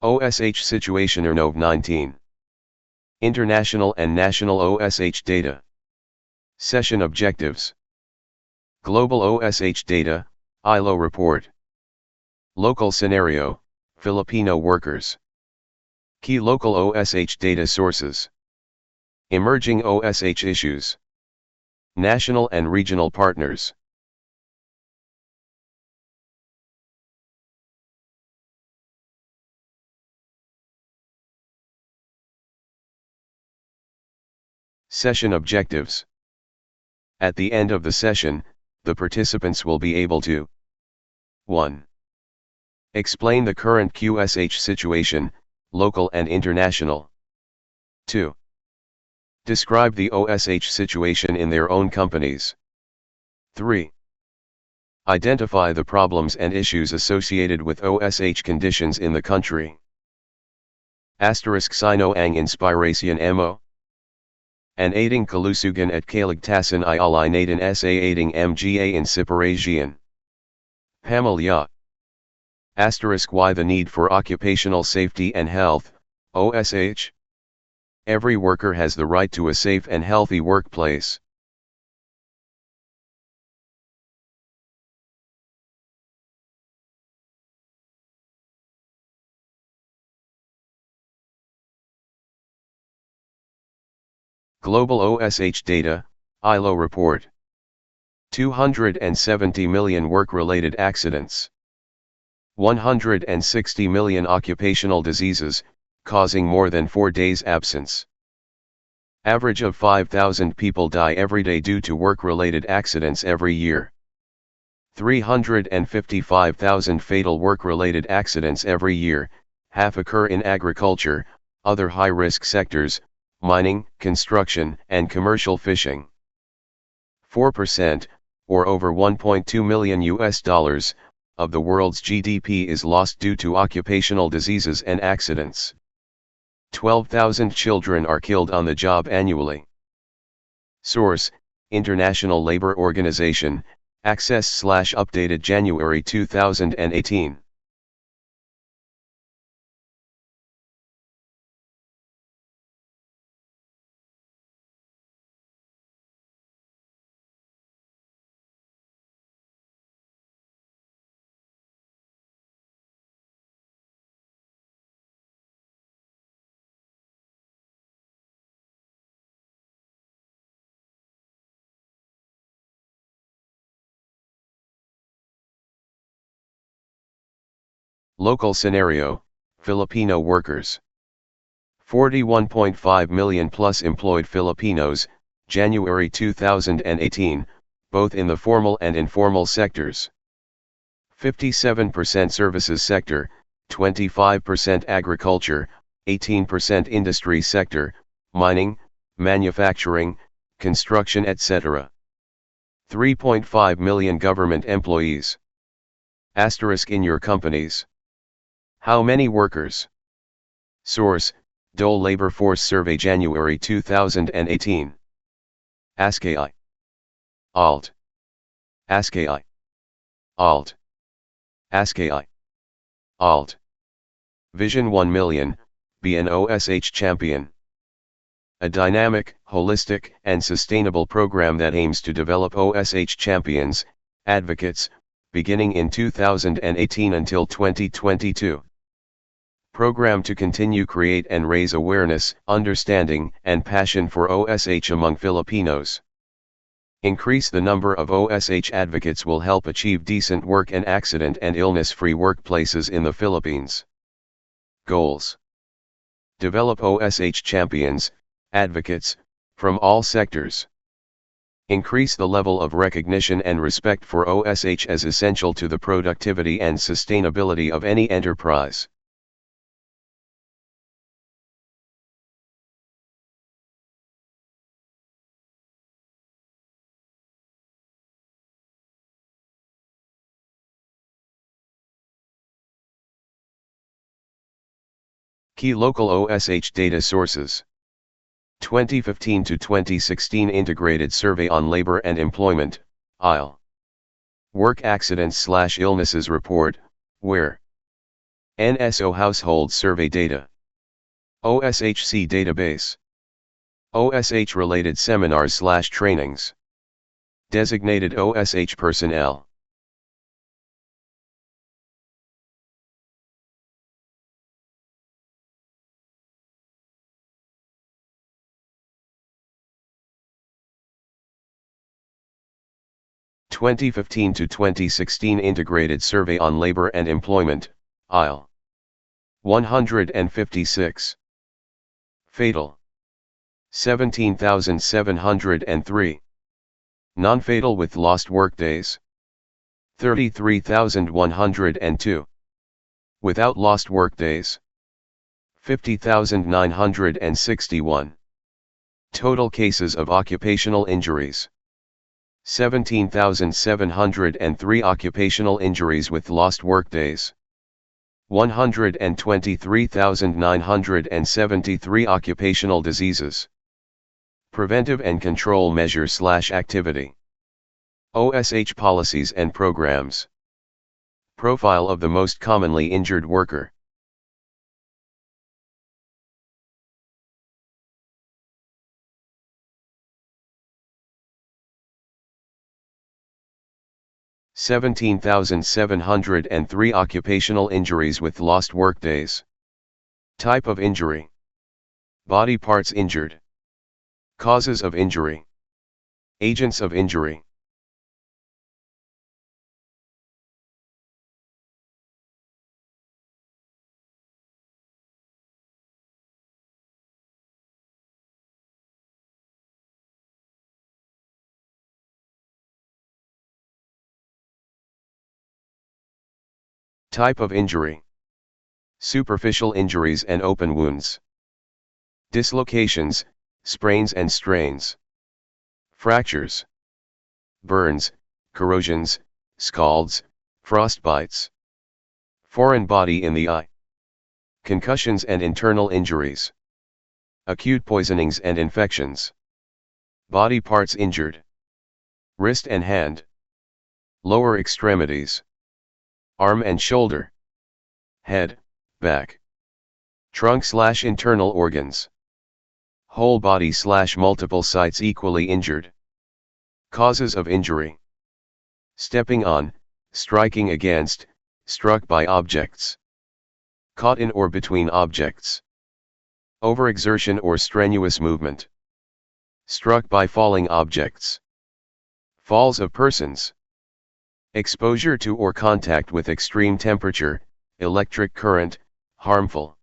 OSH Situation Nov 19. International and National OSH Data. Session Objectives. Global OSH Data, ILO Report. Local Scenario, Filipino Workers. Key Local OSH Data Sources. Emerging OSH Issues. National and Regional Partners. Session Objectives. At the end of the session, the participants will be able to 1. Explain the current QSH situation, local and international. 2. Describe the OSH situation in their own companies. 3. Identify the problems and issues associated with OSH conditions in the country. Sino ang inspiración mo? An ating kalusugan at kaligtasan ay alay natin sa ating mga insipirasyon. Pamilya. Why the need for occupational safety and health, OSH? Every worker has the right to a safe and healthy workplace. Global OSH Data, ILO Report. 270 million work-related accidents. 160 million occupational diseases, causing more than 4 days absence. Average of 5,000 people die every day due to work-related accidents every year. 355,000 fatal work-related accidents every year, half occur in agriculture, other high-risk sectors, mining, construction, and commercial fishing. 4%, or over $1.2 million, of the world's GDP is lost due to occupational diseases and accidents. 12,000 children are killed on the job annually. Source: International Labour Organization, Access/updated January 2018. Local Scenario, Filipino Workers. 41.5 million plus employed Filipinos, January 2018, both in the formal and informal sectors. 57% services sector, 25% agriculture, 18% industry sector, mining, manufacturing, construction etc. 3.5 million government employees. In your companies. How many workers? Source: Dole Labor Force Survey January 2018. ASCII. Alt. ASCII. Alt. ASCII. Alt. Vision 1 million, be an OSH champion. A dynamic, holistic, and sustainable program that aims to develop OSH champions, advocates, beginning in 2018 until 2022. Program to continue create and raise awareness, understanding, and passion for OSH among Filipinos. Increase the number of OSH advocates will help achieve decent work and accident and illness-free workplaces in the Philippines. Goals: develop OSH champions, advocates, from all sectors. Increase the level of recognition and respect for OSH as essential to the productivity and sustainability of any enterprise. Key local OSH data sources. 2015 to 2016 Integrated Survey on Labor and Employment, IL. Work Accidents/Illnesses Report, where NSO Household Survey Data. OSHC Database. OSH-related seminars/trainings. Designated OSH personnel. (2015 to 2016) Integrated Survey on Labor and Employment, IL. 156. Fatal. 17,703. Non-fatal with lost workdays. 33,102. Without lost workdays. 50,961. Total cases of occupational injuries. 17,703 occupational injuries with lost workdays. 123,973 occupational diseases. Preventive and control measures/activity. OSH policies and programs. Profile of the most commonly injured worker. (17,703 occupational injuries with lost workdays. Type of injury. Body parts injured. Causes of injury. Agents of injury. Type of injury. Superficial injuries and open wounds. Dislocations, sprains and strains. Fractures. Burns, corrosions, scalds, frostbites. Foreign body in the eye. Concussions and internal injuries. Acute poisonings and infections. Body parts injured. Wrist and hand. Lower extremities. Arm and shoulder. Head, back. Trunk/internal organs. Whole body/multiple sites equally injured. Causes of injury. Stepping on, striking against, struck by objects. Caught in or between objects. Overexertion or strenuous movement. Struck by falling objects. Falls of persons. Exposure to or contact with extreme temperature, electric current, harmful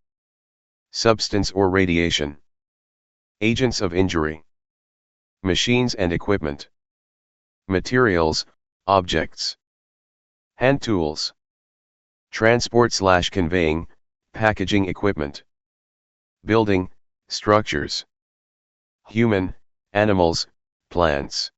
substance or radiation. Agents of injury. Machines and equipment. Materials, objects. Hand tools. Transport/conveying, packaging equipment. Building, structures. Human, animals, plants.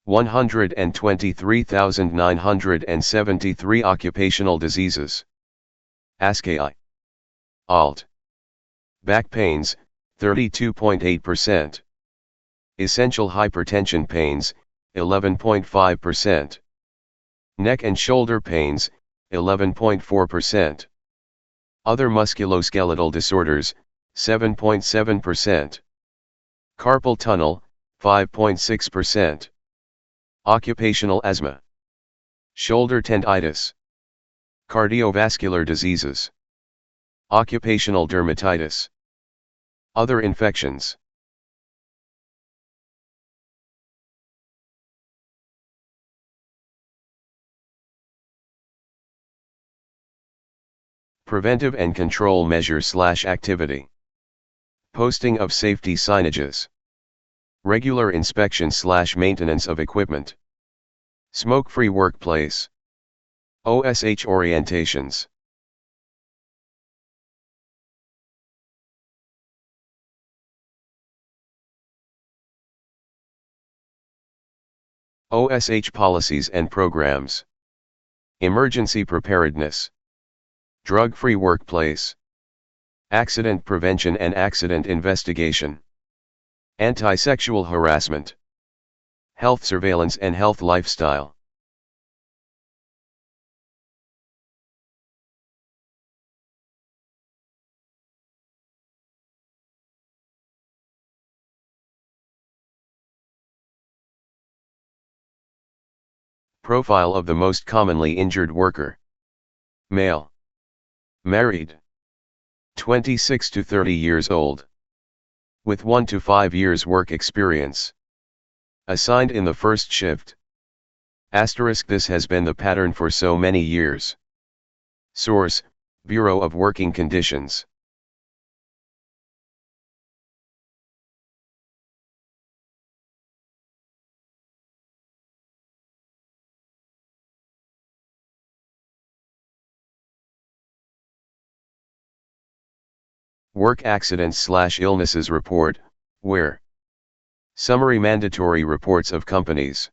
(123,973 occupational diseases. ASCAI. Alt. Back pains, 32.8%. Essential hypertension pains, 11.5%. Neck and shoulder pains, 11.4%. Other musculoskeletal disorders, 7.7%. Carpal tunnel, 5.6%. Occupational asthma. Shoulder tendinitis. Cardiovascular diseases. Occupational dermatitis. Other infections. Preventive and control measures/activity. Posting of safety signages. Regular inspection/maintenance of equipment. Smoke-free workplace. OSH orientations. OSH policies and programs. Emergency preparedness. Drug-free workplace. Accident prevention and accident investigation. Anti-sexual harassment. Health surveillance and health lifestyle. Profile of the most commonly injured worker. Male. Married. 26 to 30 years old. With 1 to 5 years work experience. Assigned in the first shift. Asterisk, this has been the pattern for so many years. Source, Bureau of Working Conditions. Work accidents/illnesses report, where? Summary mandatory reports of companies.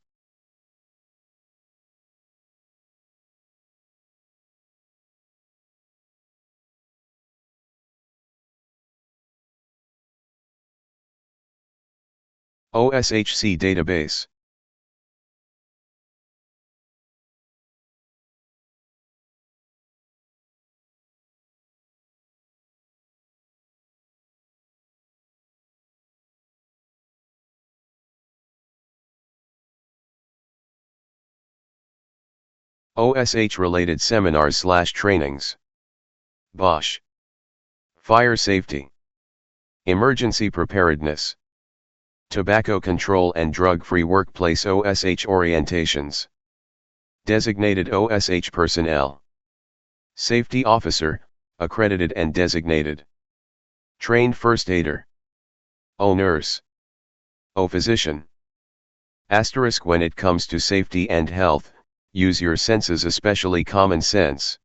OSHC database. OSH related seminars/trainings. Bosch. Fire safety. Emergency preparedness. Tobacco control and drug-free workplace OSH orientations. Designated OSH personnel. Safety officer, accredited and designated. Trained first aider. O nurse. O physician. Asterisk, when it comes to safety and health, use your senses, especially common sense.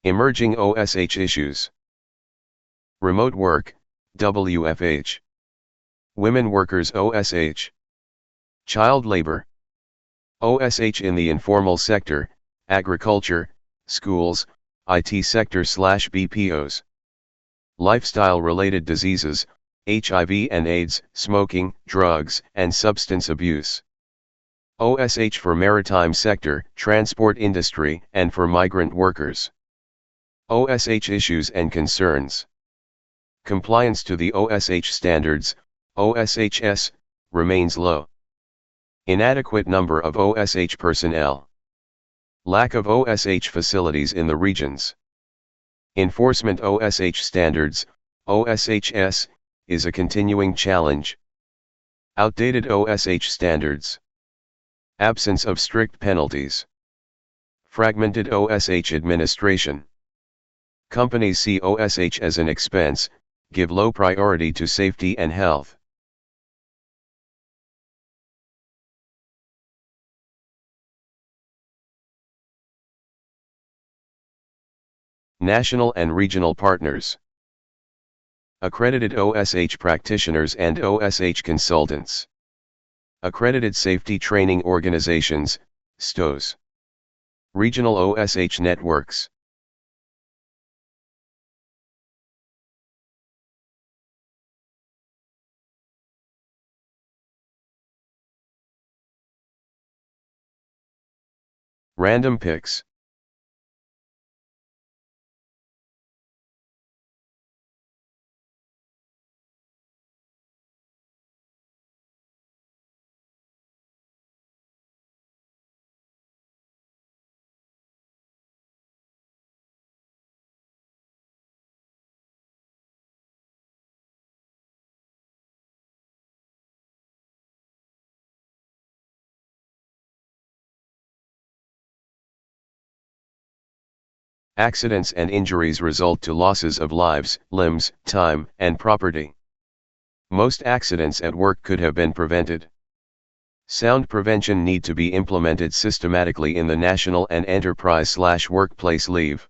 Emerging OSH issues. Remote work, WFH. Women workers OSH. Child labor. OSH in the informal sector, agriculture, schools, IT sector/BPOs. Lifestyle-related diseases, HIV and AIDS, smoking, drugs, and substance abuse. OSH for maritime sector, transport industry, and for migrant workers. OSH issues and concerns. Compliance to the OSH standards, OSHS, remains low. Inadequate number of OSH personnel. Lack of OSH facilities in the regions. Enforcement OSH standards, OSHS, is a continuing challenge. Outdated OSH standards. Absence of strict penalties. Fragmented OSH administration. Companies see OSH as an expense, give low priority to safety and health. National and regional partners. Accredited OSH practitioners and OSH consultants. Accredited Safety Training Organizations, STOs. Regional OSH networks. Random picks. Accidents and injuries result to losses of lives, limbs, time, and property. Most accidents at work could have been prevented. Sound prevention need to be implemented systematically in the national and enterprise/workplace leave.